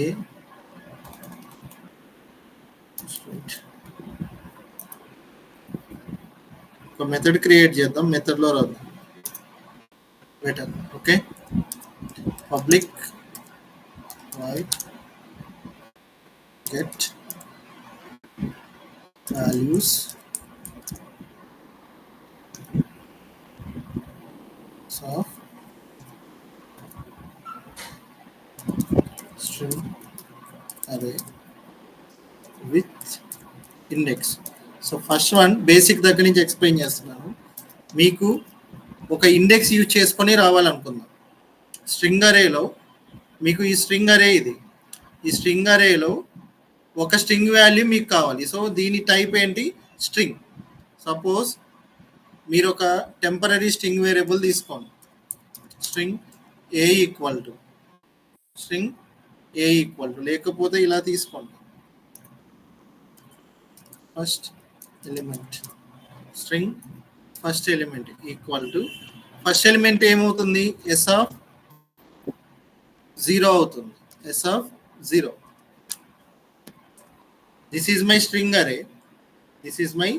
A string ఒక method create చేద్దాం, మెథడ్లో రాద్దాం better. Okay, public void get values of string array with index. So first one basic దగ్గర నుంచి explain చేస్తున్నాను. మీకు ఒక ఇండెక్స్ యూజ్ చేసుకొని రావాలనుకుందాం. స్ట్రింగ్ అరేలో మీకు ఈ స్ట్రింగ్ అరే ఇది, ఈ స్ట్రింగ్ అరేలో ఒక స్ట్రింగ్ వాల్యూ మీకు కావాలి. సో దీని టైప్ ఏంటి? స్ట్రింగ్. సపోజ్ మీరు ఒక టెంపరీ స్ట్రింగ్ వేరియబుల్ తీసుకోండి, string A equal to string A equal to, లేకపోతే ఇలా తీసుకోండి, first element string first element equal to, first element ఏమవుతుంది? ఎస్ ఆఫ్ 0 అవుతుంది, S of 0. This is my string array, this is my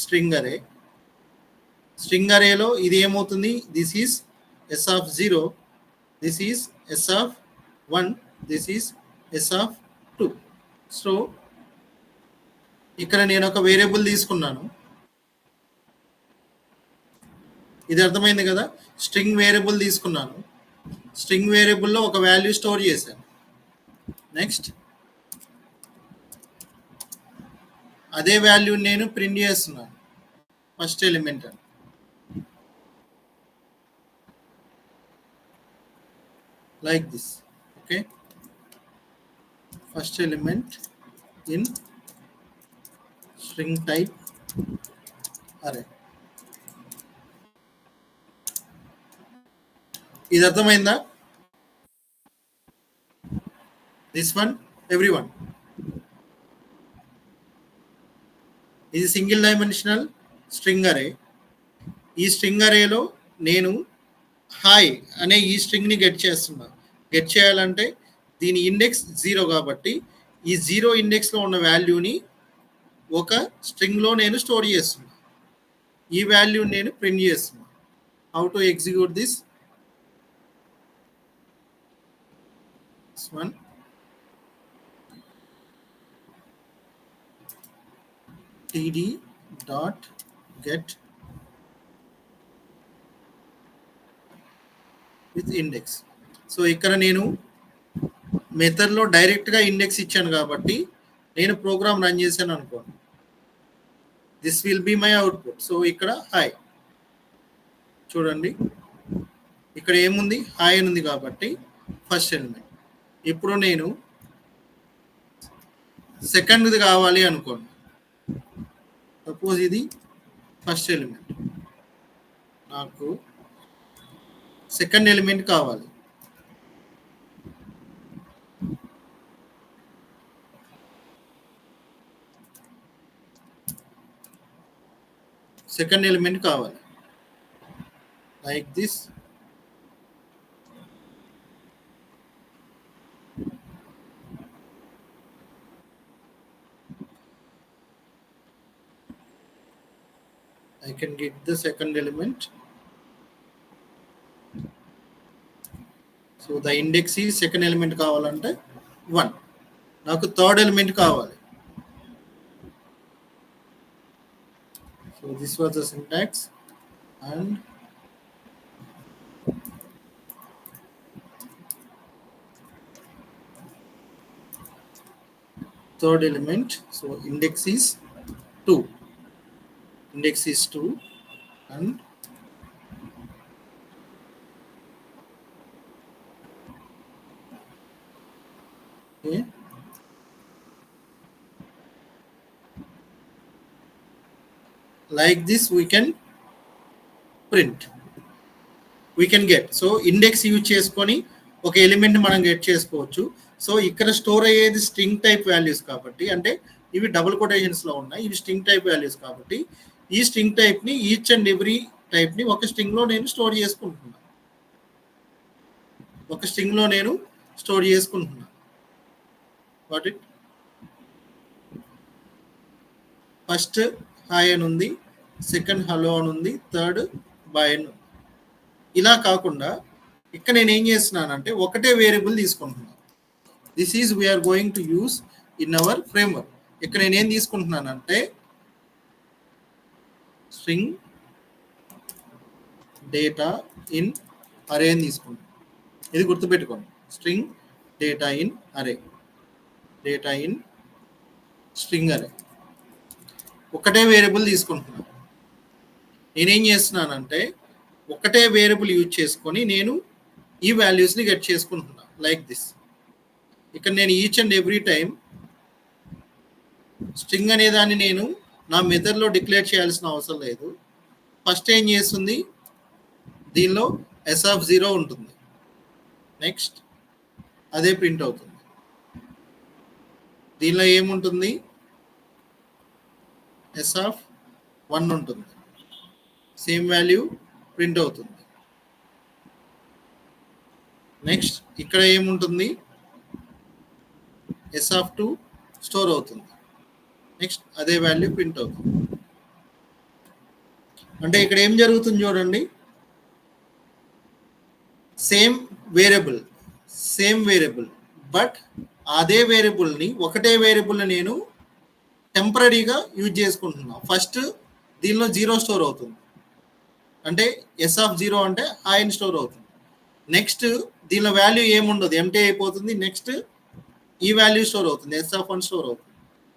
string array. String అరేలో ఇది ఏమవుతుంది? This is S of 0, this is S of 1, this is S of 2. So ఇక్కడ నేను ఒక variable తీసుకున్నాను, ఇది అర్థమైంది కదా? స్ట్రింగ్ వేరియబుల్ తీసుకున్నాను, స్ట్రింగ్ వేరియబుల్లో ఒక వాల్యూ స్టోర్ చేశాను. నెక్స్ట్ అదే వాల్యూ నేను ప్రింట్ చేస్తున్నాను, ఫస్ట్ ఎలిమెంట్ అని. Like this. Okay, first element in string type array. ఇది అర్థమైందా? దిస్ వన్ ఎవ్రీవన్, ఇది సింగిల్ డైమెన్షనల్ స్ట్రింగ్ అరే. ఈ స్ట్రింగ్ అరేలో నేను హాయ్ అనే ఈ స్ట్రింగ్ని గెట్ చేస్తున్నా. గెట్ చేయాలంటే దీని ఇండెక్స్ 0 కాబట్టి ఈ 0 ఇండెక్స్లో ఉన్న వాల్యూని ఒక స్ట్రింగ్లో నేను స్టోర్ చేస్తున్నా, ఈ వాల్యూ నేను ప్రింట్ చేస్తున్నా. How to execute this? One td dot get with index. So ఇక్కడ నేను మెథడ్లో డైరెక్ట్గా ఇండెక్స్ ఇచ్చాను కాబట్టి నేను ప్రోగ్రామ్ రన్ చేశాను అనుకోండి, this will be my output. So ఇక్కడ హాయ్ చూడండి, ఇక్కడ ఏముంది? హాయ్ అని ఉంది కాబట్టి ఫస్ట్ ఎలిమెంట్. ఇప్పుడు నేను సెకండ్ది కావాలి అనుకోండి, సపోజ్ ఇది ఫస్ట్ ఎలిమెంట్, నాకు సెకండ్ ఎలిమెంట్ కావాలి. సెకండ్ ఎలిమెంట్ కావాలి, like this. I can get the second element. So the index is second element కావాలంటే 1. నాకు థర్డ్ ఎలిమెంట్ కావాలి. So this was the syntax, and third element, so index is 2, index is 2, and okay, like this we can print, we can get. So index use చేసుకొని ఒక element మనం get చేసుకోవచ్చు. So ఇక్కడ store అయ్యేది string type values కాబట్టి, అంటే ఇవి double కొటేషన్స్లో ఉన్నాయి, ఇవి స్ట్రింగ్ టైప్ వాల్యూస్ కాబట్టి ఈ స్ట్రింగ్ టైప్ని ఈచ్ అండ్ ఎవ్రీ టైప్ని ఒక స్ట్రింగ్లో నేను స్టోర్ చేసుకుంటున్నాను, ఒక స్ట్రింగ్లో నేను స్టోర్ చేసుకుంటున్నాను. వాట్ ఇట్ ఫస్ట్ హాయ్ అని ఉంది, సెకండ్ హలో అని ఉంది, థర్డ్ బాయ్ అని ఉంది. ఇలా కాకుండా ఇక్కడ నేను ఏం చేస్తున్నానంటే ఒకటే వేరియబుల్ తీసుకుంటున్నాను. This is we're going to use in our framework. ఇక్కడ నేను ఏం తీసుకుంటున్నానంటే స్ట్రింగ్ డేటా ఇన్ అరే అని తీసుకుంటాను. ఇది గుర్తుపెట్టుకోండి, స్ట్రింగ్ డేటా ఇన్ అరే, డేటా ఇన్ స్ట్రింగ్ అరే. ఒకటే వేరియబుల్ తీసుకుంటున్నాను. నేనేం చేస్తున్నానంటే ఒకటే వేరియబుల్ యూజ్ చేసుకొని నేను ఈ వాల్యూస్ని గెట్ చేసుకుంటున్నాను లైక్ దిస్. ఇక్కడ నేను each and every time string అనే దాన్ని నేను నా మెథడ్లో డిక్లేర్ చేయాల్సిన అవసరం లేదు. ఫస్ట్ ఏం చేస్తుంది, దీనిలో s0 ఉంటుంది, నెక్స్ట్ అదే ప్రింట్ అవుతుంది. దీనిలో ఏముంటుంది, s1 ఉంటుంది, సేమ్ వాల్యూ ప్రింట్ అవుతుంది. నెక్స్ట్ ఇక్కడ ఏముంటుంది, s2 స్టోర్ అవుతుంది, నెక్స్ట్ అదే వాల్యూ ప్రింట్ అవుతుంది. అంటే ఇక్కడ ఏం జరుగుతుంది చూడండి, సేమ్ వేరియబుల్ బట్ అదే వేరియబుల్ని ఒకటే వేరియబుల్ని నేను టెంపరీగా యూజ్ చేసుకుంటున్నాను. ఫస్ట్ దీనిలో 0 స్టోర్ అవుతుంది, అంటే s0 అంటే హాయ్ అని స్టోర్ అవుతుంది. నెక్స్ట్ దీనిలో వాల్యూ ఏముండదు, ఎంటీ అయిపోతుంది. నెక్స్ట్ ఈ వాల్యూ స్టోర్ అవుతుంది, s1 స్టోర్ అవుతుంది.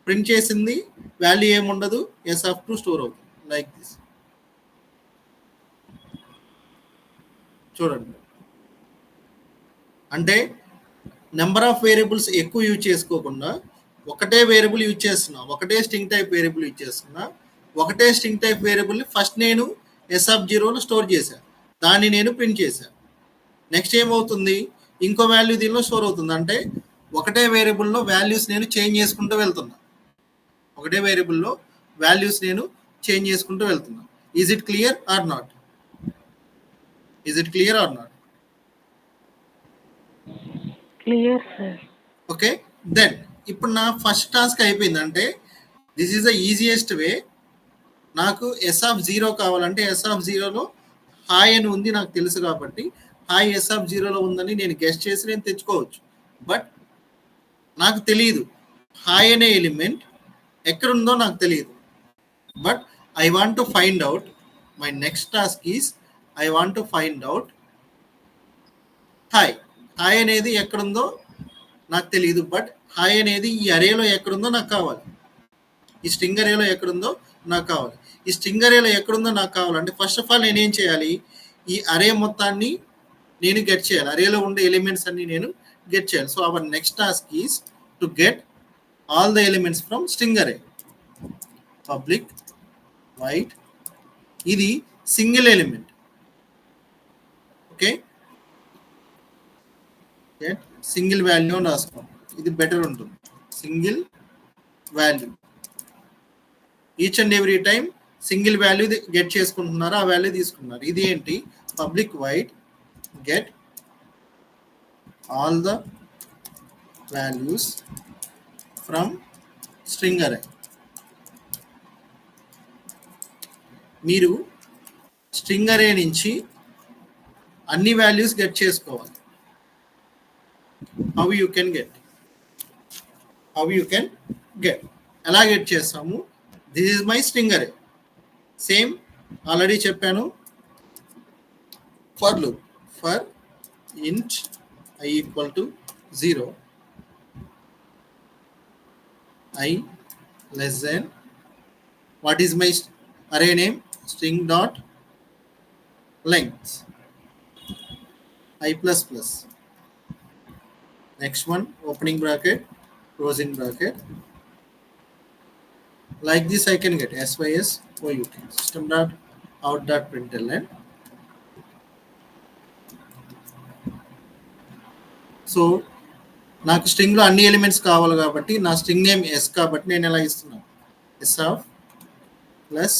ప్రింట్ చేసింది వాల్యూ ఏముండదు, s2 స్టోర్ అవుతుంది లైక్ దిస్. చూడండి, అంటే నెంబర్ ఆఫ్ వేరియబుల్స్ ఎక్కువ యూజ్ చేసుకోకుండా ఒకటే వేరియబుల్ యూజ్ చేస్తున్నా, ఒకటే స్ట్రింగ్ టైప్ వేరియబుల్ యూజ్ చేస్తున్నా. ఒకటే స్ట్రింగ్ టైప్ వేరియబుల్ని ఫస్ట్ నేను s0లో స్టోర్ చేశాను, దాన్ని నేను ప్రింట్ చేశాను. నెక్స్ట్ ఏమవుతుంది, ఇంకో వాల్యూ దీనిలో స్టోర్ అవుతుంది. అంటే ఒకటే వేరియబుల్లో వాల్యూస్ నేను చేంజ్ చేసుకుంటూ వెళ్తున్నా, ఒకటే వేరియబుల్లో వాల్యూస్ నేను చేంజ్ చేసుకుంటూ వెళ్తున్నా. Is it clear or not? Is it clear or not? Clear sir. Okay, then ఇప్పుడు నా ఫస్ట్ టాస్క్ అయిపోయింది. అంటే this is the easiest way. నాకు s0 కావాలంటే s0లో హాయ్ అని ఉంది నాకు తెలుసు కాబట్టి హాయ్ s0లో ఉందని నేను గెస్ చేసి నేను తెచ్చుకోవచ్చు. బట్ నాకు తెలియదు హాయ్ అనే ఎలిమెంట్ ఎక్కడుందో నాకు తెలియదు. But I want to find out, my next task is I want to find out hi. Hi అనేది ఎక్కడుందో నాకు తెలియదు, బట్ హాయ్ అనేది ఈ అరేలో ఎక్కడుందో నాకు కావాలి, ఈ స్ట్రింగ్ అరేలో ఎక్కడుందో నాకు కావాలి. ఈ స్ట్రింగ్ అరేలో ఎక్కడుందో నాకు కావాలంటే ఫస్ట్ ఆఫ్ ఆల్ నేనేం చేయాలి, ఈ అరే మొత్తాన్ని నేను గెట్ చేయాలి, అరేలో ఉండే ఎలిమెంట్స్ అన్ని నేను గెట్ చేయాలి. So our next task is to get all the elements from string అరే. పబ్లిక్ వైట్, ఇది single element. Okay, single value అని రాసుకోండి, ఇది బెటర్ ఉంటుంది. Single value, each and every time single value get చేసుకుంటున్నారు, ఆ వాల్యూ తీసుకున్నారు. ఇది ఏంటి, public wide get all the values from string అరే. మీరు స్ట్రింగ్ అరే నుంచి అన్ని వాల్యూస్ గెట్ చేసుకోవాలి. హౌ యూ కెన్ గెట్, ఎలా గెట్ చేస్తాము, దిస్ ఈజ్ మై స్ట్రింగ్ అరే. సేమ్ ఆల్రెడీ చెప్పాను, for loop, for int i equal to 0, I less than, what is my array name, string dot length i plus plus. Next one, opening bracket, closing bracket. Like this I can get sys out, system dot out dot println. So నాకు స్ట్రింగ్లో అన్ని elements కావాలి కాబట్టి నా string name yes కాబట్టి నేను ఎలా ఇస్తున్నాను, S of plus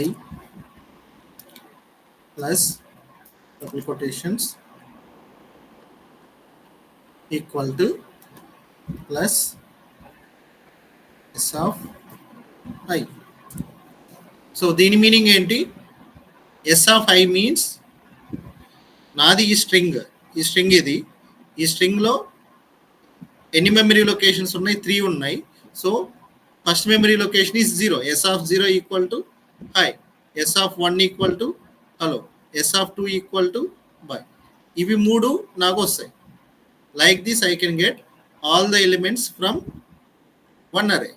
I plus double quotations equal to plus S of I. So దీని మీనింగ్ ఏంటి? ఎస్ ఆఫ్ ఐ మీన్స్ నాది ఈ స్ట్రింగ్ ఇది. ఈ స్ట్రింగ్లో ఎన్ని మెమరీ లొకేషన్స్ ఉన్నాయి? 3 ఉన్నాయి. So first memory location is 0. S of 0 equal to hi, S of 1 equal to hello, S of 2 equal to bye. ఇవి 3 నాకు వస్తాయి. Like this I can get all the elements from one array.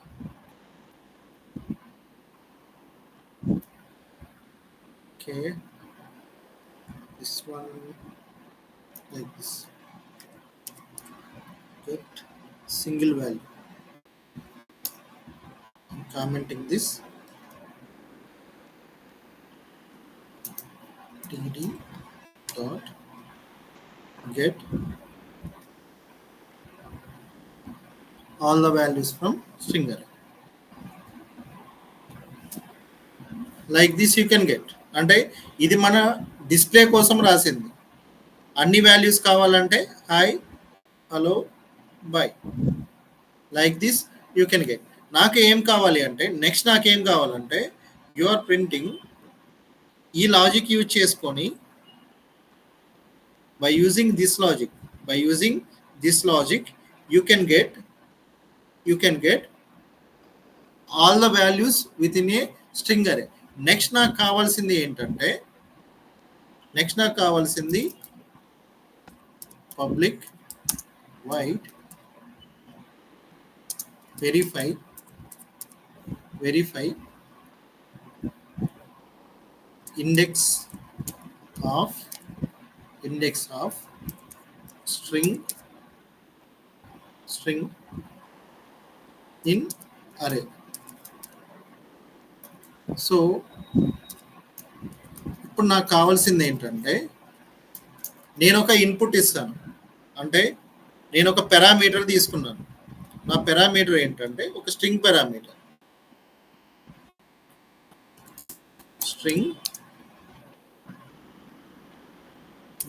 Okay, this one like this. Get single value. I'm commenting this. td dot get all the values from string array. Like this you can get. అంటే ఇది మన display కోసం రాసింది. అన్ని values కావాలంటే hi, hello, by. Like this you can get. నాకు ఏం కావాలి అంటే నెక్స్ట్ నాకేం కావాలంటే యు ఆర్ ప్రింటింగ్ ఈ లాజిక్ యూజ్ చేసుకొని by using this logic you can get all the values with in a string అరే. నెక్స్ట్ నాకు కావాల్సింది ఏంటంటే public void verify index of string in array. So ఇప్పుడు నాకు కావాల్సింది ఏంటంటే నేను ఒక ఇన్పుట్ ఇస్తాను. అంటే నేను ఒక పారామీటర్ తీసుకున్నాను. నా పారామీటర్ ఏంటంటే ఒక స్ట్రింగ్ పారామీటర్, స్ట్రింగ్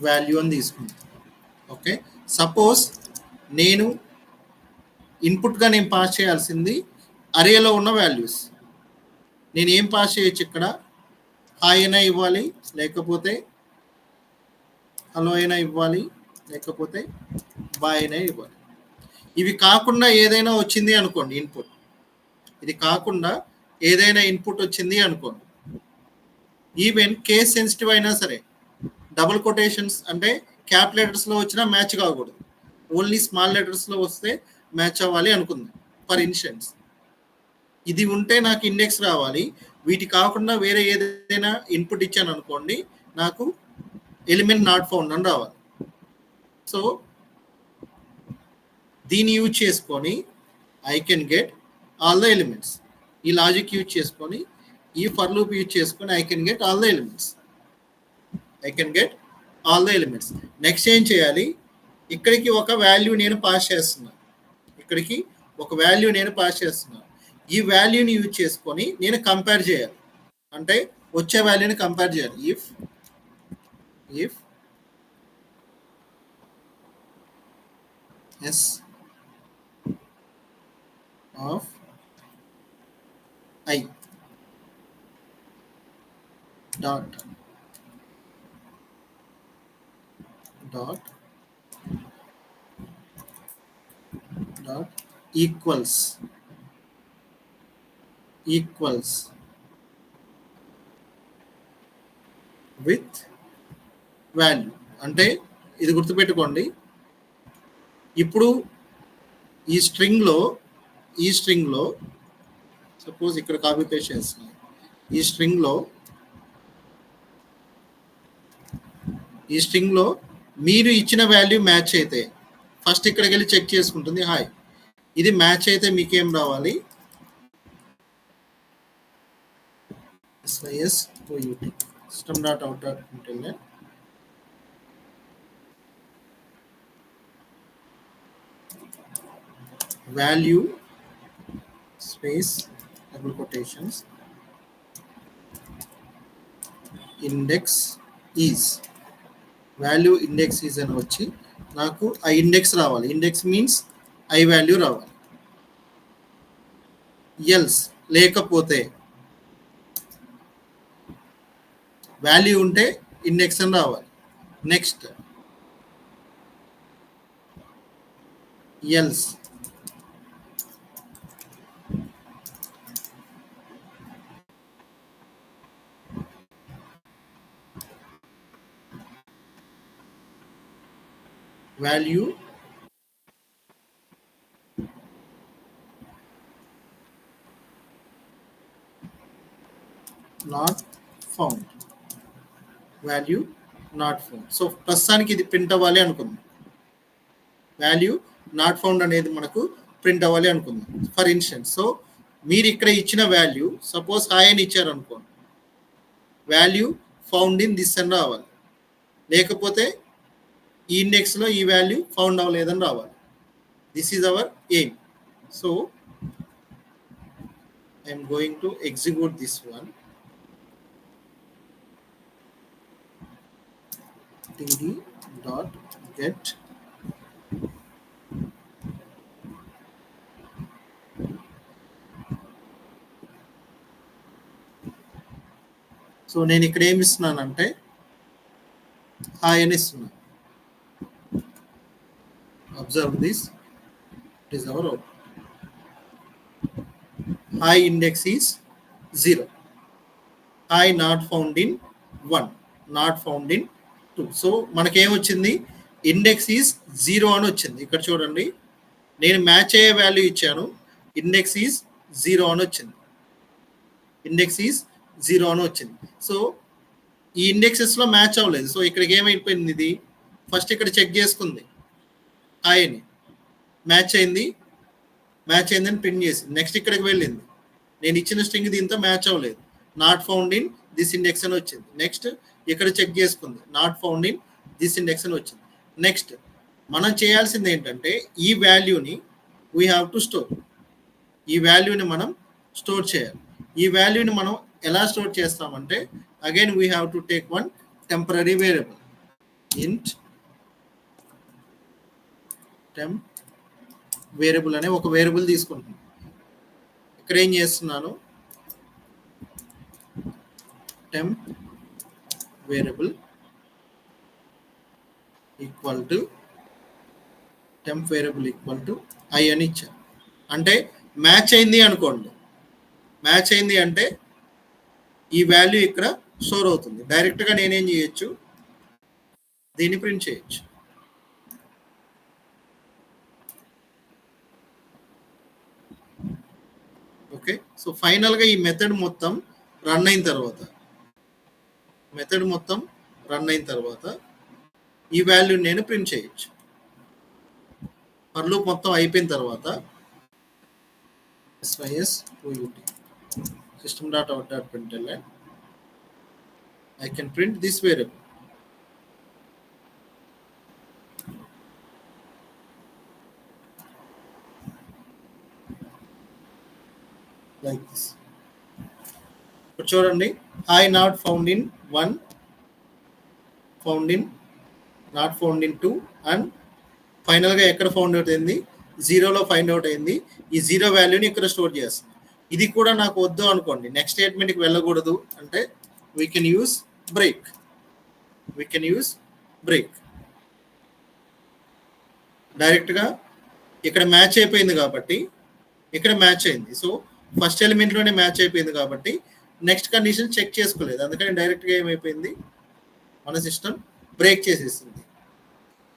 వాల్యూ అని తీసుకున్నాను. ఓకే, సపోజ్ నేను ఇన్పుట్గా నేను పాస్ చేయాల్సింది అరేలో ఉన్న వాల్యూస్. నేను ఏం పాస్ చేయొచ్చు? ఇక్కడ హాయ్ అయినా ఇవ్వాలి, లేకపోతే హలో అయినా ఇవ్వాలి, లేకపోతే బాయ్ అయినా ఇవ్వాలి. ఇవి కాకుండా ఏదైనా వచ్చింది అనుకోండి ఇన్పుట్, ఇది కాకుండా ఏదైనా ఇన్పుట్ వచ్చింది అనుకోండి, ఈవెన్ కేస్ సెన్సిటివ్ అయినా సరే, డబుల్ కొటేషన్స్ అంటే క్యాప్ లెటర్స్లో వచ్చినా మ్యాచ్ కాకూడదు, ఓన్లీ స్మాల్ లెటర్స్లో వస్తే మ్యాచ్ అవ్వాలి అనుకుంది. ఫర్ ఇన్స్టెన్స్ ఇది ఉంటే నాకు ఇండెక్స్ రావాలి. వీటి కాకుండా వేరే ఏదైనా ఇన్పుట్ ఇచ్చాను అనుకోండి, నాకు ఎలిమెంట్ నాట్ ఫౌండ్ అని రావాలి. సో దీన్ని యూజ్ చేసుకొని I can get all the elements. ఈ లాజిక్ యూజ్ చేసుకొని, ఈ ఫర్ లూప్ యూజ్ చేసుకొని I can get all the elements. Next ఏం చేయాలి? ఇక్కడికి ఒక వాల్యూ నేను పాస్ చేస్తున్నాను. ఈ వాల్యూని యూజ్ చేసుకొని నేను కంపేర్ చేయాలి. అంటే వచ్చే వాల్యూని కంపేర్ చేయాలి. If S of I dot equals with value. అంటే ఇది గుర్తుపెట్టుకోండి, ఇప్పుడు ఈ స్ట్రింగ్లో సపోజ్ ఇక్కడ కాపీ పేస్ట్ చేస్తున్నాను. ఈ స్ట్రింగ్లో మీరు ఇచ్చిన వాల్యూ మ్యాచ్ అయితే ఫస్ట్ ఇక్కడికి వెళ్ళి చెక్ చేసుకుంటుంది. హాయ్, ఇది మ్యాచ్ అయితే మీకేం రావాలి? system.out.println value space double quotations index is అని వచ్చి నాకు ఆ ఇండెక్స్ రావాలి. ఇండెక్స్ మీన్స్ ఐ వాల్యూ రావాలి. ఎల్స్ లేకపోతే వాల్యూ ఉంటే ఇండెక్స్ అని రావాలి. Next else value not found. Value not found. So ప్రస్తుతానికి ఇది ప్రింట్ అవ్వాలి అనుకుందాం. వాల్యూ నాట్ ఫౌండ్ అనేది మనకు ప్రింట్ అవ్వాలి అనుకుందాం. ఫర్ ఇన్స్టెన్స్, సో మీరు ఇక్కడ ఇచ్చిన వాల్యూ సపోజ్ హాయ్ అని ఇచ్చారు అనుకోండి, వాల్యూ ఫౌండ్ ఇన్ దిస్ అని రావాలి. లేకపోతే ఈ ఇండెక్స్లో ఈ వాల్యూ ఫౌండ్ అవ్వలేదని రావాలి. This is our aim. So I'm going to execute this one. td dot get so నేను ఇక్కడ ఏమి ఇస్తున్నానంటే హాయ్ అని ఇస్తున్నాను. Observe this, it is our out. Hi index is 0. Hi not found in 1, not found in 2. So మనకేమొచ్చింది, index is 0 అని వచ్చింది. ఇక్కడ చూడండి, నేను మ్యాచ్ అయ్యే వాల్యూ ఇచ్చాను, ఇండెక్స్ ఈజ్ 0 అని వచ్చింది. ఇండెక్స్ ఈజ్ 0 అని వచ్చింది. సో ఈ ఇండెక్సెస్లో మ్యాచ్ అవ్వలేదు. సో ఇక్కడికి ఏమైపోయింది, ఇది ఫస్ట్ ఇక్కడ చెక్ చేసుకుంది, హాయ్ అని మ్యాచ్ అయిందని ప్రింట్ చేసింది. నెక్స్ట్ ఇక్కడికి వెళ్ళింది, నేను ఇచ్చిన స్ట్రింగ్ దీంతో మ్యాచ్ అవ్వలేదు, not found in this index అని వచ్చింది. నెక్స్ట్ ఇక్కడ చెక్ చేసుకుంది, not found in this index అని వచ్చింది. నెక్స్ట్ మనం చేయాల్సింది ఏంటంటే ఈ వాల్యూని వీ హ్యావ్ టు స్టోర్. ఈ వాల్యూని మనం స్టోర్ చేయాలి. ఈ వాల్యూని మనం ఎలా స్టోర్ చేస్తామంటే again we have to take one temporary variable, ఇంట్ టెంప్ వేరియబుల్ అనే ఒక వేరియబుల్ తీసుకుంటున్నాను. ఇక్కడ ఏం చేస్తున్నాను, temp variable equal to temp variable equal to I అని ఇచ్చాను. అంటే మ్యాచ్ అయింది అనుకోండి, మ్యాచ్ అయింది అంటే ఈ వాల్యూ ఇక్కడ స్టోర్ అవుతుంది. డైరెక్ట్గా నేనేం చేయొచ్చు, దీన్ని ప్రింట్ చేయొచ్చు. ఓకే, సో ఫైనల్గా ఈ మెథడ్ మొత్తం రన్ అయిన తర్వాత ఈ వాల్యూ నేను ప్రింట్ చేయొచ్చు. ఫర్ లూప్ మొత్తం అయిపోయిన తర్వాత system.out.println I can print this variable. Like this. ఇప్పుడు చూడండి, I not found in 1, found in, not found in 2 and ఫైనల్గా ఎక్కడ ఫౌండ్ అవుట్ అయింది, 0లో ఫైండ్ అవుట్ అయింది. ఈ 0 వాల్యూని ఇక్కడ స్టోర్ చేస్తుంది. ఇది కూడా నాకు వద్దు అనుకోండి, నెక్స్ట్ స్టేట్మెంట్కి వెళ్ళకూడదు అంటే వీ కెన్ యూస్ బ్రేక్. డైరెక్ట్గా ఇక్కడ మ్యాచ్ అయిపోయింది కాబట్టి ఇక్కడ మ్యాచ్ అయింది. సో ఫస్ట్ ఎలిమెంట్లోనే మ్యాచ్ అయిపోయింది కాబట్టి నెక్స్ట్ కండిషన్ చెక్ చేసుకోలేదు. అందుకని డైరెక్ట్గా ఏమైపోయింది, మన సిస్టమ్ బ్రేక్ చేసేస్తుంది.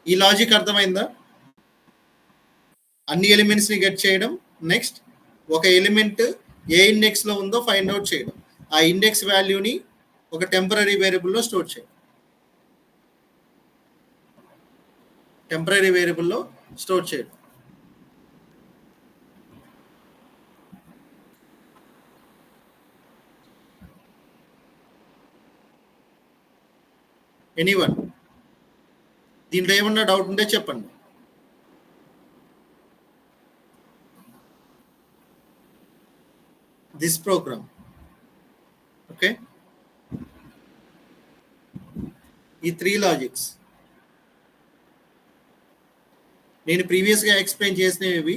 ఈ లాజిక్ అర్థమైందా? అన్ని ఎలిమెంట్స్ని గెట్ చేయడం, నెక్స్ట్ ఒక ఎలిమెంట్ ఏ ఇండెక్స్లో ఉందో ఫైండ్ అవుట్ చేయడం, ఆ ఇండెక్స్ వాల్యూని ఒక టెంపరరీ వేరియబుల్లో స్టోర్ చేయడం. ఎనీవన్ దీంట్లో ఏమన్నా డౌట్ ఉంటే చెప్పండి. దిస్ ప్రోగ్రామ్ ఓకే, ఈ 3 లాజిక్స్ నేను ప్రీవియస్గా ఎక్స్ప్లెయిన్ చేసినవి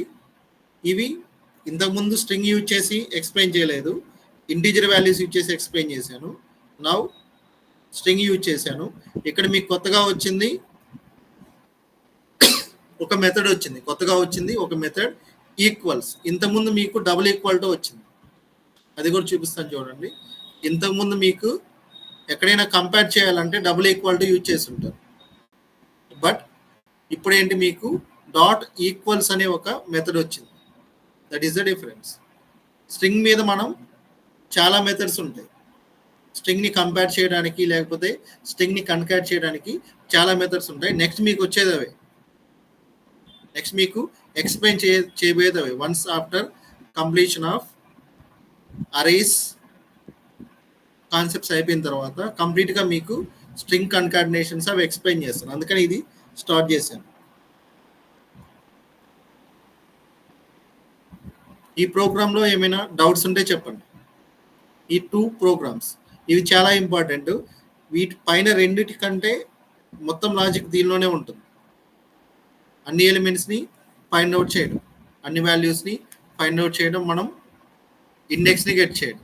ఇవి ఇంతకుముందు స్ట్రింగ్ యూజ్ చేసి ఎక్స్ప్లెయిన్ చేయలేదు, ఇంటీజర్ వాల్యూస్ యూజ్ చేసి ఎక్స్ప్లెయిన్ చేశాను. నౌ స్ట్రింగ్ యూజ్ చేశాను. ఇక్కడ మీకు కొత్తగా వచ్చింది ఒక మెథడ్ వచ్చింది, ఒక మెథడ్ ఈక్వల్స్. ఇంతకుముందు మీకు డబుల్ ఈక్వల్తో వచ్చింది, అది కూడా చూపిస్తాను చూడండి. ఇంతకుముందు మీకు ఎక్కడైనా కంపేర్ చేయాలంటే డబుల్ ఈక్వాలిటీ యూజ్ చేసి ఉంటారు, బట్ ఇప్పుడు ఏంటి మీకు డాట్ ఈక్వల్స్ అనే ఒక మెథడ్ వచ్చింది. That is the difference. String మీద మనం చాలా మెథడ్స్ ఉంటాయి, స్ట్రింగ్ని కంపేర్ చేయడానికి లేకపోతే స్ట్రింగ్ని కన్కాట్ చేయడానికి చాలా మెథడ్స్ ఉంటాయి. నెక్స్ట్ మీకు వచ్చేది అవే, నెక్స్ట్ మీకు ఎక్స్ప్లెయిన్ చేయబోయేది అవే. Once after completion of arrays concepts అయిపోయిన తర్వాత కంప్లీట్గా మీకు స్ట్రింగ్ కన్కాటినేషన్స్ అవి ఎక్స్ప్లెయిన్ చేస్తాను, అందుకని ఇది స్టార్ట్ చేశాను. ఈ ప్రోగ్రాంలో ఏమైనా డౌట్స్ ఉంటే చెప్పండి. ఈ 2 ప్రోగ్రామ్స్ ఇవి చాలా ఇంపార్టెంట్. వీటి పైన రెండిటి కంటే మొత్తం లాజిక్ దీనిలోనే ఉంటుంది. అన్ని ఎలిమెంట్స్ని ఫైండ్ అవుట్ చేయడం, అన్ని వాల్యూస్ని ఫైండ్ అవుట్ చేయడం, మనం ఇండెక్స్ని గెట్ చేయడం.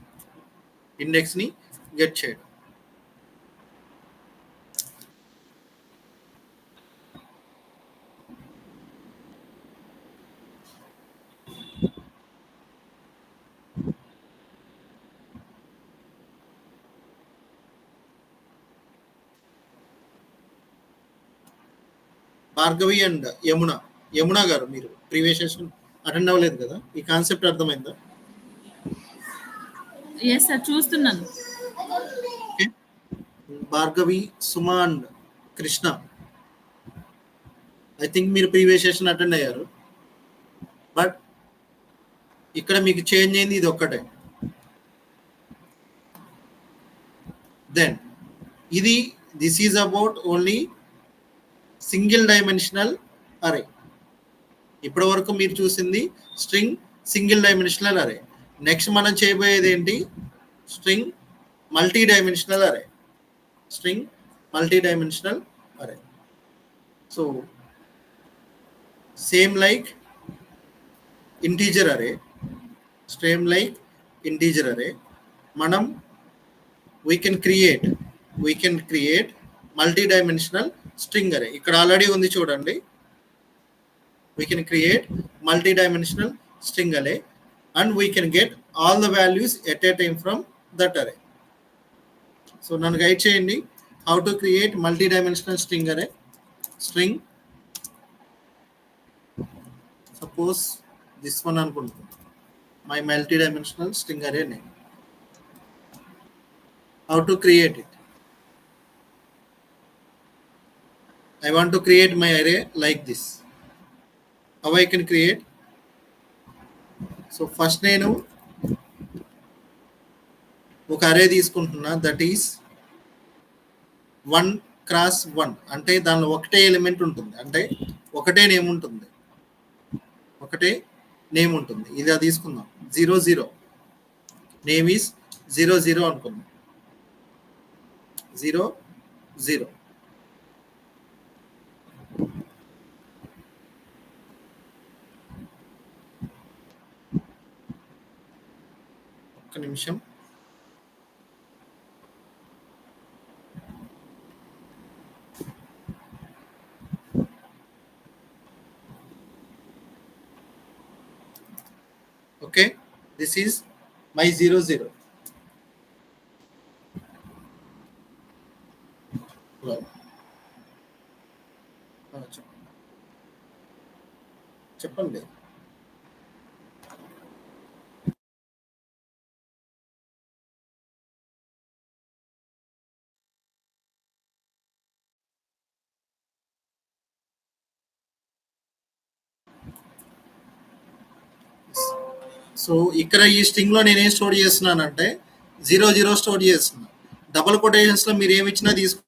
భార్గవి అండ్ యమున గారు, మీరు ప్రీవియస్ సెషన్ అటెండ్ అవ్వలేదు కదా, ఈ కాన్సెప్ట్ అర్థమైందా? ఎస్ సార్, చూస్తున్నాను. Bhargavi, Suma and Krishna, I think మీరు ప్రీవియస్ సెషన్ అటెండ్ అయ్యారు, బట్ ఇక్కడ మీకు చేంజ్ అయింది ఇది ఒక్కటే. Then this is about only single dimensional array. ఇప్పటి వరకు మీరు చూసింది string single dimensional array. Next మనం చేయబోయేది ఏంటి? String multi dimensional array. So same like integer array, మనం we can create multi dimensional string array. ఇక్కడ ఆల్రెడీ ఉంది చూడండి, we can create multi dimensional string array and we can get all the values at a time from that array. So nanu guide cheyandi how to create multi dimensional string array. String, suppose this one anukunta, my multi dimensional string array name. How to create it? I want to create my array like this. How I can create? So first నేను ఒక అరే తీసుకుంటున్నా, that is 1x1, అంటే దానిలో ఒకటే element ఉంటుంది, అంటే ఒకటే నేమ్ ఉంటుంది. ఇది అది తీసుకుందాం, 00, నేమ్ ఈస్ 00 అనుకుందాం. 00 ఒక్క నిమిషం. Okay, this is my 00. చెప్పండి. సో ఇక్కడ ఈ స్ట్రింగ్ లో నేనేం స్టోర్ చేస్తున్నానంటే 00 స్టోర్ చేస్తున్నా. డబుల్ కొటేషన్స్ లో మీరు ఏమి ఇచ్చినా తీసుకు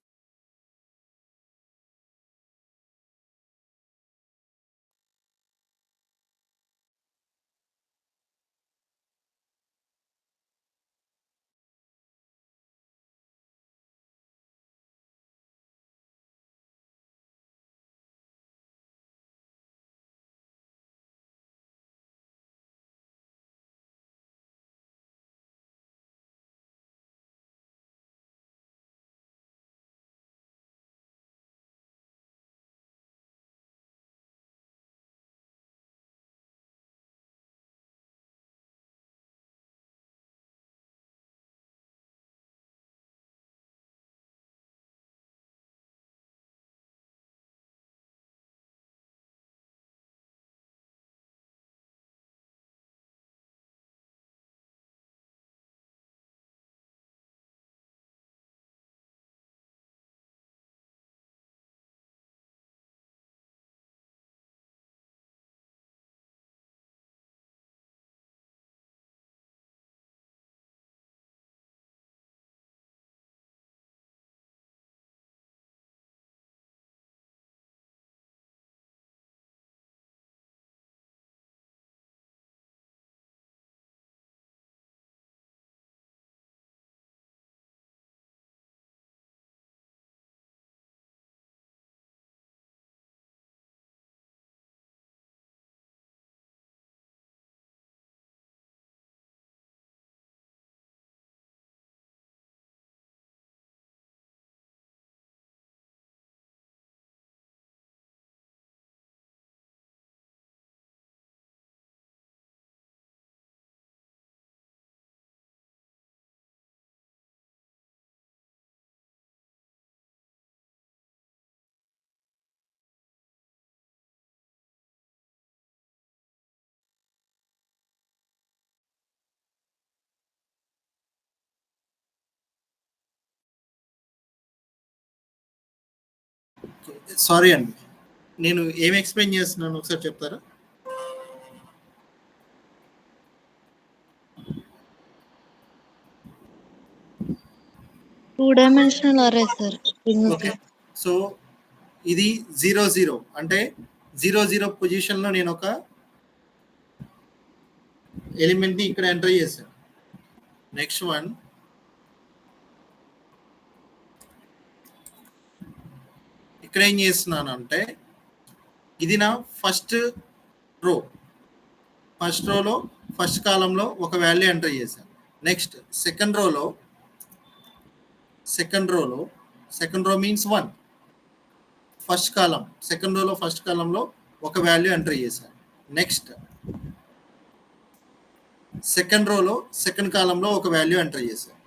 సారీ అండి, నేను ఏం ఎక్స్ప్లెయిన్ చేస్తున్నాను ఒకసారి చెప్తారా? టూ డైమెన్షనల్ అరే సార్. ఓకే, సో ఇది 0 0 అంటే 0 0 పొజిషన్లో నేను ఒక ఎలిమెంట్ని ఇక్కడ ఎంటర్ చేశాను. నెక్స్ట్ వన్ ఇక్కడ ఏం చేస్తున్నాను అంటే ఇది నా ఫస్ట్ రో, ఫస్ట్ రోలో ఫస్ట్ కాలంలో ఒక వాల్యూ ఎంటర్ చేశాను. నెక్స్ట్ సెకండ్ రోలో సెకండ్ రో మీన్స్ 1, ఫస్ట్ కాలం సెకండ్ రోలో ఫస్ట్ కాలంలో ఒక వాల్యూ ఎంటర్ చేశాను. నెక్స్ట్ సెకండ్ రోలో సెకండ్ కాలంలో ఒక వాల్యూ ఎంటర్ చేశాను,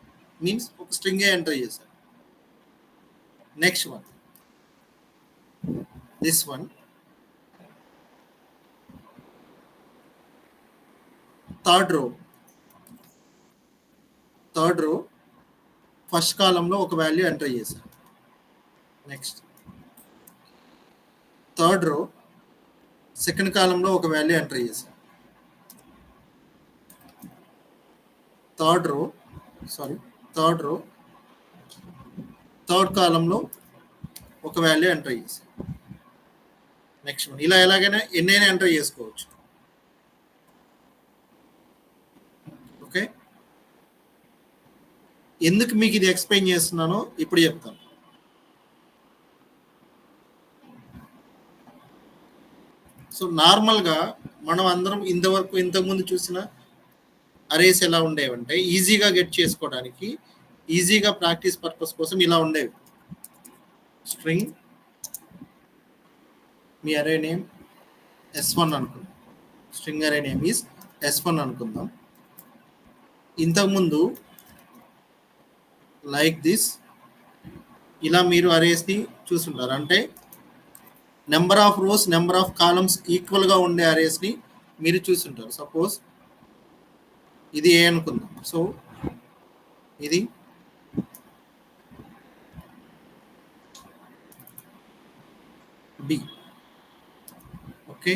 మీన్స్ ఒక స్ట్రింగే ఎంటర్ చేశాను. Next one this one, third row first కాలంలో ఒక వాల్యూ ఎంటర్ చేశాను. నెక్స్ట్ థర్డ్ రో సెకండ్ కాలంలో ఒక వాల్యూ ఎంటర్ చేశాను. థర్డ్ రో థర్డ్ కాలంలో ఒక వాల్యూ ఎంటర్ చేశాను. నెక్స్ట్ వన్, ఇలా ఎలాగైనా ఎన్నైనా ఎంటర్ చేసుకోవచ్చు. ఓకే, ఎందుకు మీకు ఇది ఎక్స్ప్లెయిన్ చేస్తున్నానో ఇప్పుడు చెప్తాను. సో నార్మల్గా మనం అందరం ఇంతకుముందు చూసిన అరేస్ ఎలా ఉండేవంటే ఈజీగా గెట్ చేసుకోవడానికి, ఈజీగా ప్రాక్టీస్ పర్పస్ కోసం ఇలా ఉండేవి. స్ట్రింగ్ మీ అరే నేమ్ S1 అనుకుందాం, స్ట్రింగ్ అరే నేమ్ ఈజ్ S1 అనుకుందాం. ఇంతకుముందు లైక్ దిస్ ఇలా మీరు అరేస్ని చూసుంటారు, అంటే number of rows number of columns ఈక్వల్గా ఉండే అరేస్ని మీరు చూసుంటారు. సపోజ్ ఇది ఏ అనుకుందాం, సో ఇది బి. ఓకే,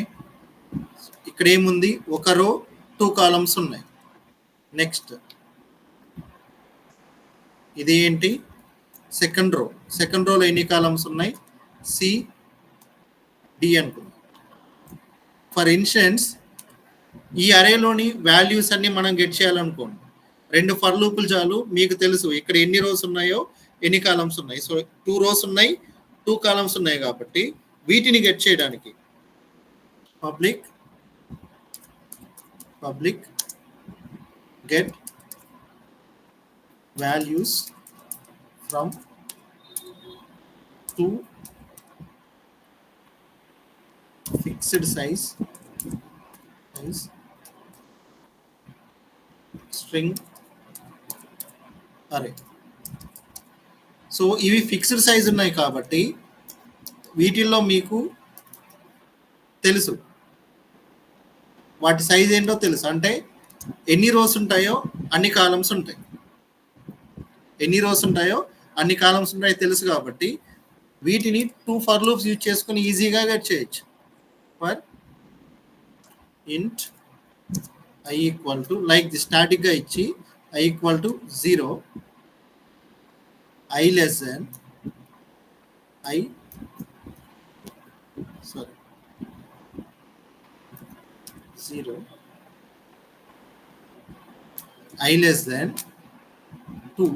ఇక్కడ ఏముంది, ఒక రో 2 కాలమ్స్ ఉన్నాయి. నెక్స్ట్ ఇది ఏంటి, సెకండ్ రోలో ఎన్ని కాలమ్స్ ఉన్నాయి, సి డి అనుకుందాం. ఫర్ ఇన్స్టెన్స్ ఈ అరేలోని వాల్యూస్ అన్ని మనం గెట్ చేయాలనుకోండి, 2 ఫర్ లూపులు చాలు. మీకు తెలుసు ఇక్కడ ఎన్ని రోస్ ఉన్నాయో ఎన్ని కాలమ్స్ ఉన్నాయి. సో 2 రోస్ ఉన్నాయి, 2 కాలమ్స్ ఉన్నాయి, కాబట్టి వీటిని గెట్ చేయడానికి public get values from 2 fixed size string అరే. సో ఇవి ఫిక్స్డ్ సైజ్ ఉన్నాయి కాబట్టి వీటిల్లో మీకు తెలుసు వాటి సైజ్ ఏంటో తెలుసు, అంటే ఎన్ని రోస్ ఉంటాయో అన్ని కాలమ్స్ ఉంటాయి, తెలుసు. కాబట్టి వీటిని 2 ఫర్ లూప్స్ యూజ్ చేసుకుని ఈజీగా గెట్ చేయొచ్చు. For int i equal to like the స్టాటిక్గా ఇచ్చి i equal to 0, i less than 0, i less than 2,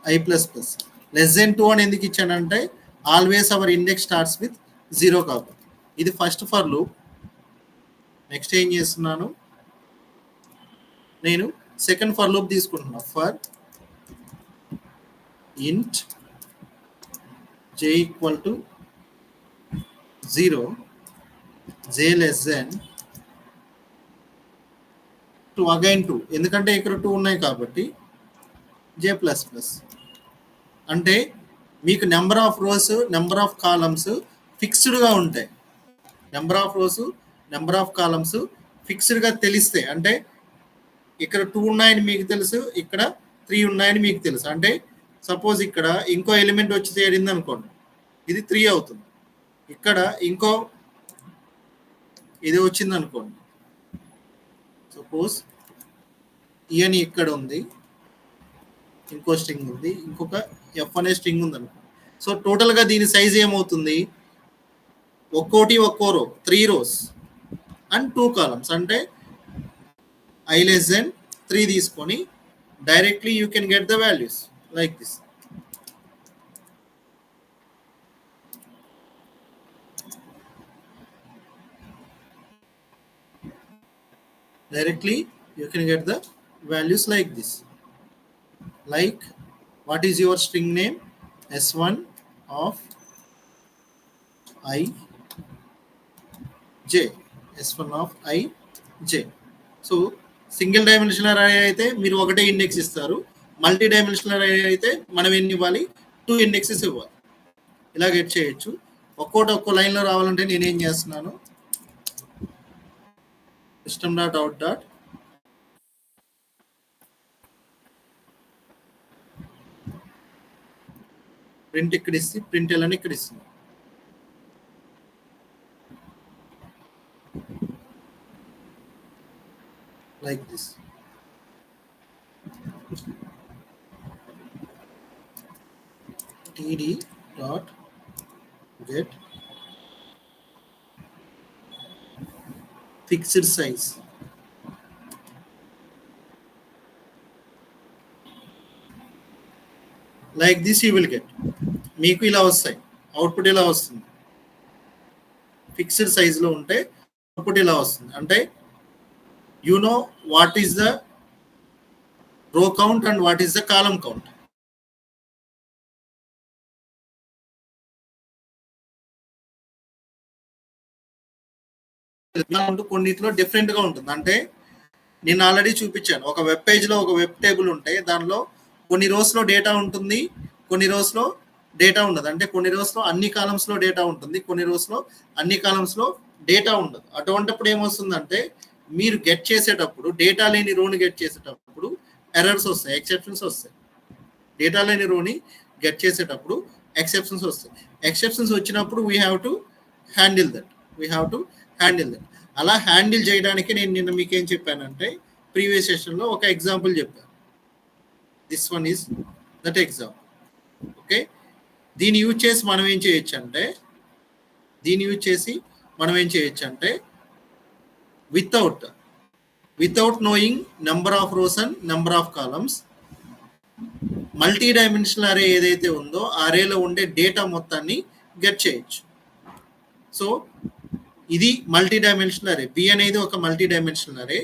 i plus plus. Less than 2 అని ఎందుకు ఇచ్చానంటే always our index starts with 0 కాబట్టి. ఇది ఫస్ట్ ఫర్ లూప్. నెక్స్ట్ ఏం చేస్తున్నాను, నేను సెకండ్ ఫర్ లూప్ తీసుకుంటున్నా. ఫర్ ఇంట్ j equal to 0, j less than 2, again 2, ఎందుకంటే ఇక్కడ 2 ఉన్నాయి కాబట్టి j ప్లస్ ప్లస్. అంటే మీకు number of rows number of columns ఫిక్స్డ్గా ఉంటాయి. Number of rows number of columns ఫిక్స్డ్గా తెలిస్తే, అంటే ఇక్కడ 2 ఉన్నాయని మీకు తెలుసు, ఇక్కడ 3 ఉన్నాయని మీకు తెలుసు. అంటే సపోజ్ ఇక్కడ ఇంకో ఎలిమెంట్ వచ్చి చేరింది అనుకోండి, ఇది 3 అవుతుంది. ఇక్కడ ఇంకో ఇది వచ్చింది అనుకోండి, సపోజ్ ఈ అని ఇక్కడ ఉంది, ఇంకో స్ట్రింగ్ ఉంది, ఇంకొక ఎఫ్ అనే స్ట్రింగ్ ఉంది అనుకో. సో టోటల్గా దీని సైజ్ ఏమవుతుంది, ఒక్కో రో 3 rows అండ్ 2 columns. అంటే I less than 3 తీసుకొని directly you can get the values like this. Directly you can get the values like this. Like, what is your string name? S1 of I j. S1 of I j. So single dimensional అరే అయితే మీరు ఒకటే index ఇస్తారు, multi dimensional అరే అయితే మనం ఎన్ని ఇవ్వాలి, 2 ఇండెక్సెస్ ఇవ్వాలి. ఇలా గెట్ చేయొచ్చు. ఒక్కో లైన్లో రావాలంటే నేనేం చేస్తున్నాను, system dot out dot print ఇక్కడ ఇస్తే ప్రింట్ ఎల్ అని ఇక్కడ ఇస్తుంది. Like this. td dot get fixed size. Like this you will get. మీకు ఇలా వస్తాయి, అవుట్పుట్ ఇలా వస్తుంది. ఫిక్స్డ్ సైజ్లో ఉంటే అవుట్పుట్ ఇలా వస్తుంది. అంటే you know what is the row count and what is the column count. కొన్నిట్లో డిఫరెంట్గా ఉంటుంది. అంటే నేను ఆల్రెడీ చూపించాను, ఒక వెబ్ పేజ్లో ఒక వెబ్ టేబుల్ ఉంటే దానిలో కొన్ని రోస్లో డేటా ఉంటుంది, కొన్ని రోస్లో డేటా ఉండదు. అంటే కొన్ని రోస్లో అన్ని కాలమ్స్లో డేటా ఉంటుంది, కొన్ని రోస్లో అన్ని కాలమ్స్లో డేటా ఉండదు. అటువంటిప్పుడు ఏమొస్తుందంటే మీరు గెట్ చేసేటప్పుడు, డేటా లేని రోని గెట్ చేసేటప్పుడు ఎర్రర్స్ వస్తాయి, ఎక్సెప్షన్స్ వస్తాయి. డేటా లేని రోని గెట్ చేసేటప్పుడు ఎక్సెప్షన్స్ వస్తాయి. ఎక్సెప్షన్స్ వచ్చినప్పుడు we have to handle that. అలా హ్యాండిల్ చేయడానికి నేను నిన్న మీకు ఏం చెప్పానంటే, ప్రీవియస్ సెషన్లో ఒక ఎగ్జాంపుల్ చెప్పాను. This one is that example. Okay, దీన్ని యూజ్ చేసి మనం ఏం చేయొచ్చు అంటే without knowing number of rows and number of columns, multi dimensional అరే ఏదైతే ఉందో ఆ అరేలో ఉండే డేటా మొత్తాన్ని గెట్ చేయొచ్చు. సో ఇది మల్టీ డైమెన్షనల్ అరే. బి అనేది ఒక మల్టీ డైమెన్షనల్ అరే.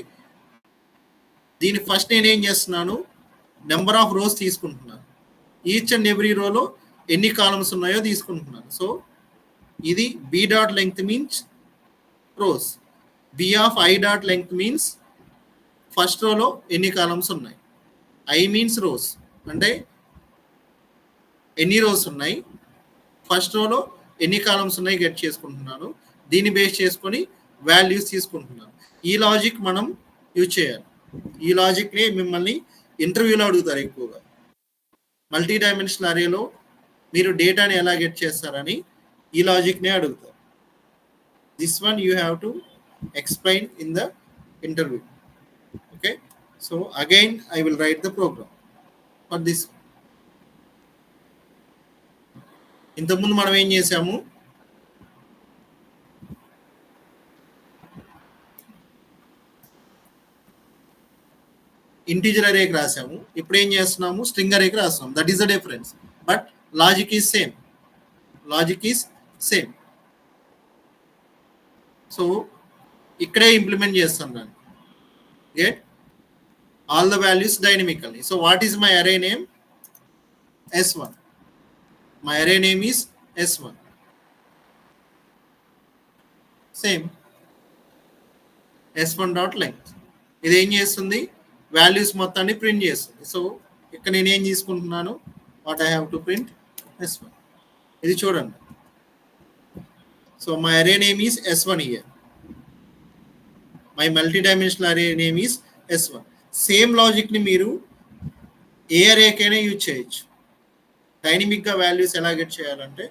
దీని ఫస్ట్ నేనేం చేస్తున్నాను, నెంబర్ ఆఫ్ రోస్ తీసుకుంటున్నాను. ఈచ్ అండ్ ఎవ్రీ రోలో ఎన్ని కాలమ్స్ ఉన్నాయో తీసుకుంటున్నాను. సో ఇది B dot length means rows, B of I dot length means first రోలో ఎన్ని కాలమ్స్ ఉన్నాయి, ఐ మీన్స్ రోస్ అంటే ఎన్ని రోస్ ఉన్నాయి, ఫస్ట్ రోలో ఎన్ని కాలమ్స్ ఉన్నాయి గెట్ చేసుకుంటున్నాను. దీన్ని బేస్ చేసుకొని వాల్యూస్ తీసుకుంటున్నాను. ఈ లాజిక్ మనం యూజ్ చేయాలి. ఈ లాజిక్ని మిమ్మల్ని ఇంటర్వ్యూలో అడుగుతారు ఎక్కువగా. మల్టీ డైమెన్షనల్ అరేలో మీరు డేటాని ఎలా గెట్ చేస్తారని ఈ లాజిక్నే అడుగుతారు. This one you have to explain in the interview. Okay, so again I will write the program for this. ఇంతకుముందు మనం ఏం చేసాము, ఇంటీజర్ అరేకి రాసాము. ఇప్పుడు ఏం చేస్తున్నాము, స్ట్రింగ్ అరేకి రాస్తున్నాము. That is the difference, but logic is same. So ఇక్కడే ఇంప్లిమెంట్ చేస్తాం దాన్ని. Get all the values dynamically. So what is my array name, S1. My array name is S1. Same S1 dot length. ఇది ఏం చేస్తుంది, values మొత్తాన్ని print చేస్తుంది. So ఇక్కడ నేను ఏం తీసుకుంటున్నాను, what I have to print S1. ఇది చూడండి. So my array name is S1 here. My multi dimensional array name is S1. Same లాజిక్ని మీరు ఏ అరేకైనా యూజ్ చేయొచ్చు. డైనమిక్గా వాల్యూస్ ఎలా గెట్ చేయాలంటే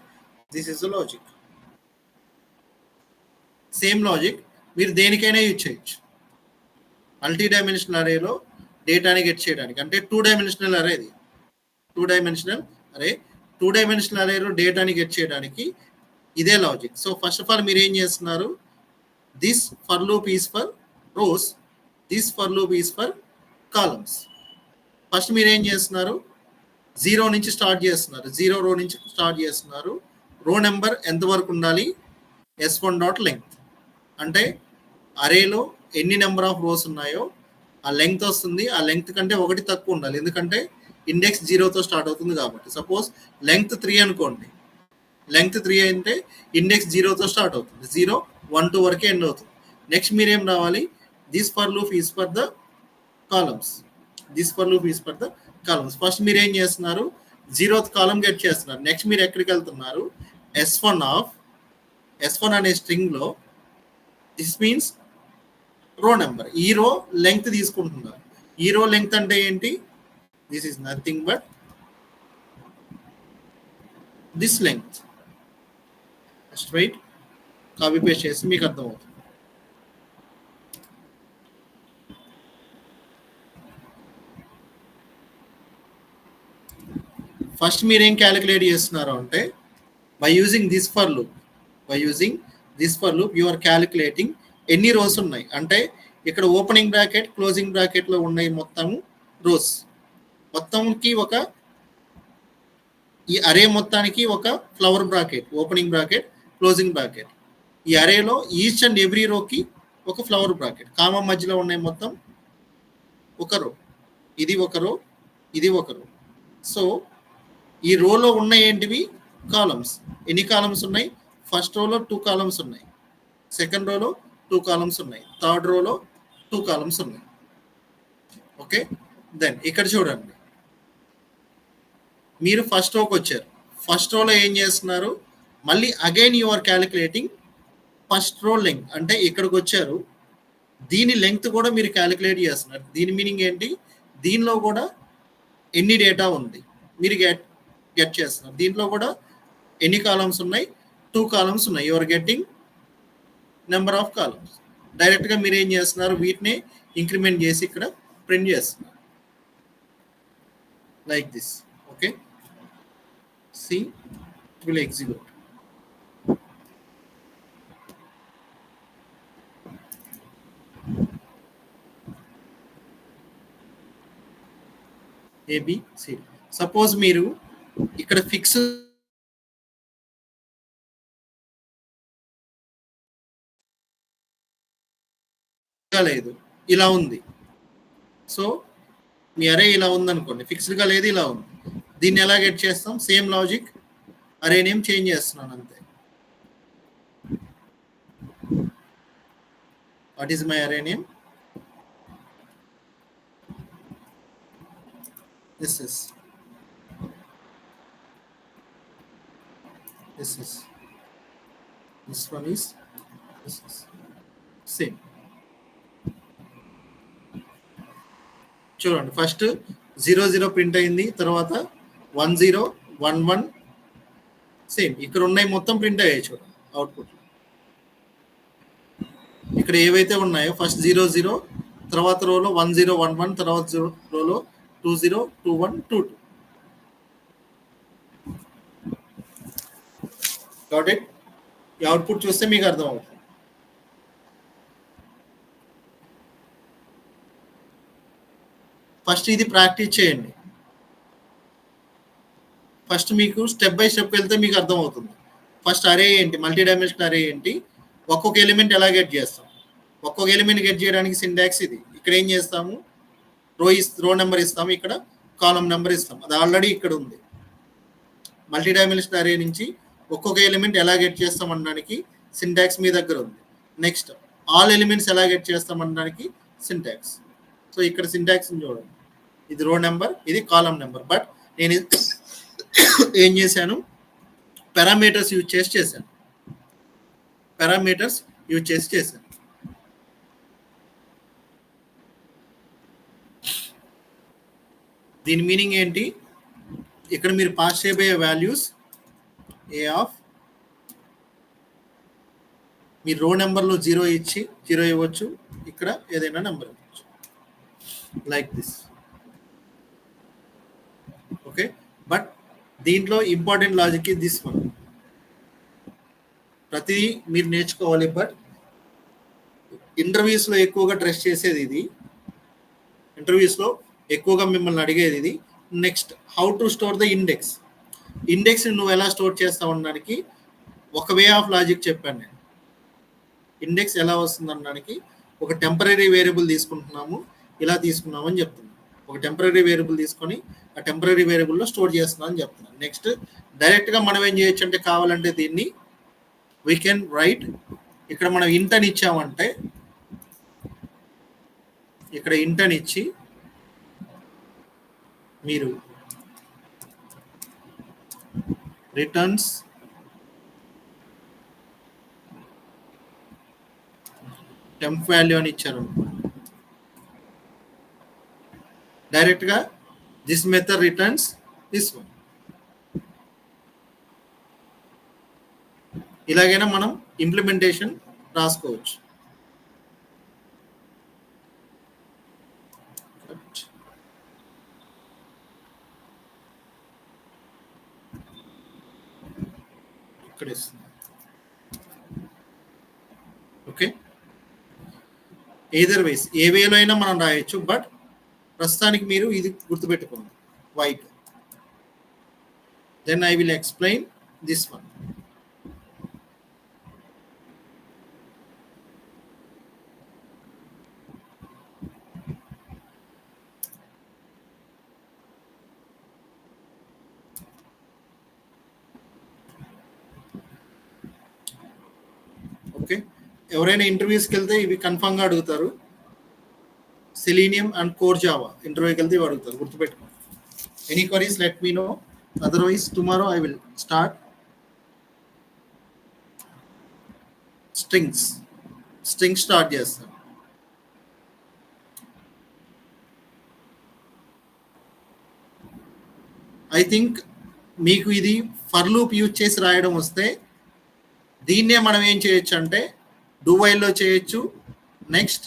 this is the logic. Same logic మీరు దేనికైనా యూజ్ చేయొచ్చు. మల్టీ డైమెన్షనల్ అరేలో డేటాని గెట్ చేయడానికి, అంటే 2 డైమెన్షనల్ అరే ఇది. 2 డైమెన్షనల్ అరే, 2 డైమెన్షనల్ అరేలో డేటాని గెట్ చేయడానికి ఇదే logic. So first of all మీరు ఏం చేస్తున్నారు, this for loop is for rows, this for loop is for columns. First మీరు ఏం చేస్తున్నారు, 0 నుంచి స్టార్ట్ చేస్తున్నారు, 0 రో నుంచి స్టార్ట్ చేస్తున్నారు. రో నెంబర్ ఎంతవరకు ఉండాలి, S1 డాట్ లెంగ్త్, అంటే అరేలో ఎన్ని నెంబర్ ఆఫ్ రోస్ ఉన్నాయో ఆ లెంగ్త్ వస్తుంది. ఆ లెంగ్త్ కంటే ఒకటి తక్కువ ఉండాలి, ఎందుకంటే ఇండెక్స్ 0తో స్టార్ట్ అవుతుంది కాబట్టి. సపోజ్ లెంగ్త్ 3 అనుకోండి, లెంగ్త్ 3 అంటే ఇండెక్స్ 0తో స్టార్ట్ అవుతుంది, 0 1 2 వరకే ఎండ్ అవుతుంది. నెక్స్ట్ మీరేం రావాలి, this for loop is for the columns, this for loop is for the columns. First మీరు ఏం చేస్తున్నారు, 0th కాలం గెట్ చేస్తున్నారు. నెక్స్ట్ మీరు ఎక్కడికి వెళ్తున్నారు, S1 అనే స్ట్రింగ్ లో దిస్ మీన్స్ రో నెంబర్, ఈ రో లెంగ్త్ తీసుకుంటున్నారు. ఈ రో లెంగ్త్ అంటే ఏంటి, this is nothing but this length. Straight copy paste చేసి మీకు అర్థమవుతుంది. ఫస్ట్ మీరేం క్యాలిక్యులేట్ చేస్తున్నారు అంటే, by using this for loop you are calculating ఎన్ని రోస్ ఉన్నాయి, అంటే ఇక్కడ ఓపెనింగ్ బ్రాకెట్ క్లోజింగ్ బ్రాకెట్ లో ఉన్నాయి మొత్తము రోస్. మొత్తంకి ఒక, ఈ అరే మొత్తానికి ఒక flower bracket, opening bracket closing bracket. ఈ అరేలో ఈచ్ అండ్ ఎవ్రీ రోకి ఒక ఫ్లవర్ బ్రాకెట్, కామా మధ్యలో ఉన్నాయి మొత్తం ఒక రో, ఇది ఒక రో, ఇది ఒక రో. సో ఈ రోలో ఉన్న ఏంటివి, కాలమ్స్. ఎన్ని కాలమ్స్ ఉన్నాయి, ఫస్ట్ రోలో 2 కాలమ్స్ ఉన్నాయి, సెకండ్ రోలో 2 కాలమ్స్ ఉన్నాయి, థర్డ్ రోలో 2 కాలమ్స్ ఉన్నాయి. ఓకే, దెన్ ఇక్కడ చూడండి, మీరు ఫస్ట్ రోకి వచ్చారు. ఫస్ట్ రోలో ఏం చేస్తున్నారు, మళ్ళీ again you are calculating first row length, అంటే ఇక్కడికి వచ్చారు, దీని లెంగ్త్ కూడా మీరు క్యాలిక్యులేట్ చేస్తున్నారు. దీని మీనింగ్ ఏంటి, దీనిలో కూడా ఎన్ని డేటా ఉంది మీరు గెట్ చేస్తున్నారు. దీంట్లో కూడా ఎన్ని కాలమ్స్ ఉన్నాయి, 2 కాలమ్స్ ఉన్నాయి. Your getting number of columns. డైరెక్ట్గా మీరు ఏం చేస్తున్నారు, వీటిని ఇంక్రిమెంట్ చేసి ఇక్కడ ప్రింట్ చేస్తున్నారు like this. Okay, see it will execute. ABC. Suppose మీరు ఇక్కడ ఫిక్స్ లేదు, ఇలా ఉంది. సో మీ అరే ఇలా ఉందనుకోండి, ఫిక్స్డ్గా లేదు, ఇలా ఉంది. దీన్ని ఎలా గెట్ చేస్తాం, సేమ్ లాజిక్, అరే నేమ్ చేంజ్ చేస్తున్నాను అంతే. What is my array name, this is this one is this is same. చూడండి, ఫస్ట్ 00 ప్రింట్ అయింది, తర్వాత 10 11 సేమ్ ఇక్కడ ఉన్నాయి, మొత్తం ప్రింట్ అయ్యాయి. చూడండి అవుట్పుట్ ఇక్కడ ఏవైతే ఉన్నాయో, ఫస్ట్ 00, తర్వాత రోలో 10 11, తర్వాత రోలో 20 21 22. Got it. ఈ అవుట్పుట్ చూస్తే మీకు అర్థం అవుతుంది. ఫస్ట్ ఇది ప్రాక్టీస్ చేయండి. ఫస్ట్ మీకు స్టెప్ బై స్టెప్ వెళ్తే మీకు అర్థం అవుతుంది. ఫస్ట్ అరే ఏంటి, మల్టీ డైమెన్షనల్ అరే ఏంటి, ఒక్కొక్క ఎలిమెంట్ ఎలా గెట్ చేస్తాం. ఒక్కొక్క ఎలిమెంట్ గెట్ చేయడానికి సింటాక్స్ ఇది. ఇక్కడ ఏం చేస్తాము, రో నెంబర్ ఇస్తాము, ఇక్కడ కాలమ్ నెంబర్ ఇస్తాం. అది ఆల్రెడీ ఇక్కడ ఉంది. మల్టీ డైమెన్షనల్ అరే నుంచి ఒక్కొక్క ఎలిమెంట్ ఎలా గెట్ చేస్తాం అనడానికి సింటాక్స్ మీ దగ్గర ఉంది. నెక్స్ట్ ఆల్ ఎలిమెంట్స్ ఎలా గెట్ చేస్తాం అనడానికి సింటాక్స్. సో ఇక్కడ సింటాక్స్ చూడండి, ఇది రో నెంబర్, ఇది కాలమ్ నెంబర్. బట్ నేను ఏం చేశాను, పారామీటర్స్ యూజ్ చేసి చేశాను. దీని మీనింగ్ ఏంటి, ఇక్కడ మీరు పాస్ చేయబోయే వాల్యూస్ ఏ ఆఫ్ మీరు రో నెంబర్లో 0 ఇచ్చి 0 ఇవ్వచ్చు, ఇక్కడ ఏదైనా నెంబర్ ఇవ్వచ్చు, లైక్ దిస్. ఓకే, బట్ దీంట్లో ఇంపార్టెంట్ లాజిక్ దిస్ వన్. ప్రతిదీ మీరు నేర్చుకోవాలి, బట్ ఇంటర్వ్యూస్లో ఎక్కువగా ట్రస్ట్ చేసేది ఇది, ఇంటర్వ్యూస్లో ఎక్కువగా మిమ్మల్ని అడిగేది ఇది. Next, how to store the index. Index నువ్వు ఎలా స్టోర్ చేస్తావు అనడానికి ఒక వే ఆఫ్ లాజిక్ చెప్పాను నేను. ఇండెక్స్ ఎలా వస్తుంది అనడానికి ఒక టెంపరీ వేరియబుల్ తీసుకుంటున్నాము, ఇలా తీసుకున్నాము అని చెప్తున్నాను. ఒక టెంపరీ వేరియబుల్ తీసుకొని ఆ టెంపరీ వేరియబుల్లో స్టోర్ చేస్తున్నాం అని చెప్తున్నాను. నెక్స్ట్, డైరెక్ట్గా మనం ఏం చేయొచ్చు అంటే, కావాలంటే దీన్ని వీ కెన్ రైట్, ఇక్కడ మనం ఇంట్ అని ఇచ్చామంటే, ఇక్కడ ఇంట్ అని ఇచ్చి మీరు రిటర్న్స్ టెంప్ వాల్యూ అని ఇచ్చారు, డైరెక్ట్గా this method returns this one. ఇలాగైనా మనం ఇంప్లిమెంటేషన్ రాసుకోవచ్చు. ఇక్కడ ఇస్తుంది. ఓకే, ఏదర్ వేస్ ఏ వేలో అయినా మనం రాయొచ్చు, బట్ ప్రస్తుతానికి మీరు ఇది గుర్తుపెట్టుకోండి, wait. Then I will explain this one. Okay, ఎవరైనా ఇంటర్వ్యూస్కి వెళ్తే ఇవి కన్ఫామ్గా అడుగుతారు. సెలీనియం అండ్ కోర్ జావా ఇంటర్వ్యూకి వెళ్తే ఇవి అడుగుతారు, గుర్తుపెట్టుకోండి. Any queries let me know, otherwise tomorrow I will start strings start చేస్తాను. ఐ థింక్ మీకు ఇది ఫర్ లూప్ యూజ్ చేసి రాయడం వస్తే, దీన్నే మనం ఏం చేయొచ్చు అంటే డూ వైల్లో చేయొచ్చు. నెక్స్ట్